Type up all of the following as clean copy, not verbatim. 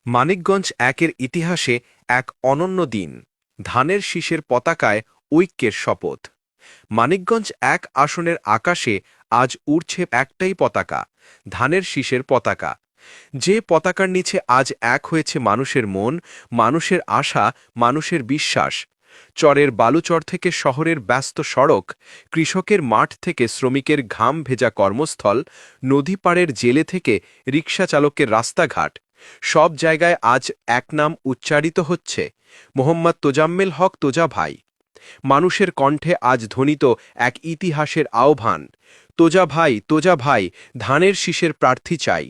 মানিকগঞ্জ একের ইতিহাসে এক অনন্য দিন। ধানের শীষের পতাকায় ঐক্যের শপথ। মানিকগঞ্জ এক আসনের আকাশে আজ উড়ছে একটাই পতাকা, ধানের শীষের পতাকা। যে পতাকার নিচে আজ এক হয়েছে মানুষের মন, মানুষের আশা, মানুষের বিশ্বাস। চরের বালুচর থেকে শহরের ব্যস্ত সড়ক, কৃষকের মাঠ থেকে শ্রমিকের ঘাম ভেজা কর্মস্থল, নদী পাড়ের জেলে থেকে রিকশা চালকের রাস্তাঘাট, সব জায়গায় আজ এক নাম উচ্চারিত হচ্ছে, মোহাম্মদ তোজাম্মেল হক তোজা ভাই। মানুষের কণ্ঠে আজ ধ্বনিত এক ইতিহাসের আহ্বান, তোজা ভাই, ধানের শীষের প্রার্থী চাই।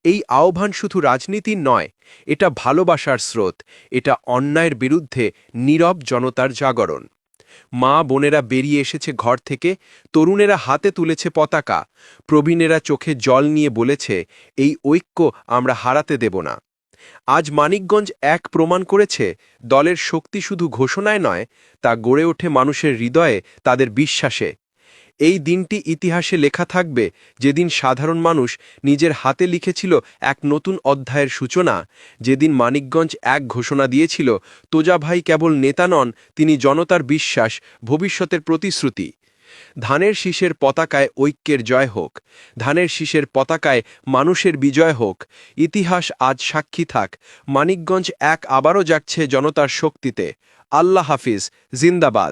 এই আহ্বান শুধু রাজনীতির নয়, এটা ভালোবাসার স্রোত, এটা অন্যায়ের বিরুদ্ধে নীরব জনতার জাগরণ। মা বোনেরা বেরিয়ে এসেছে ঘর থেকে, তরুণেরা হাতে তুলেছে পতাকা, প্রবীণেরা চোখে জল নিয়ে বলেছে, এই ঐক্য আমরা হারাতে দেব না। আজ মানিকগঞ্জ এক প্রমাণ করেছে, দলের শক্তি শুধু ঘোষণায় নয়, তা গড়ে ওঠে মানুষের হৃদয়ে, তাদের বিশ্বাসে। এই দিনটি ইতিহাসে লেখা থাকবে, যেদিন সাধারণ মানুষ নিজের হাতে লিখেছিল এক নতুন অধ্যায়ের সূচনা, যেদিন মানিকগঞ্জ এক ঘোষণা দিয়েছিল, তোজা ভাই কেবল নেতা নন, তিনি জনতার বিশ্বাস, ভবিষ্যতের প্রতিশ্রুতি। ধানের শীষের পতাকায় ঐক্যের জয় হোক, ধানের শীষের পতাকায় মানুষের বিজয় হোক। ইতিহাস আজ সাক্ষী থাক, মানিকগঞ্জ এক আবারও জাগছে জনতার শক্তিতে। আল্লাহ হাফিজ, জিন্দাবাদ।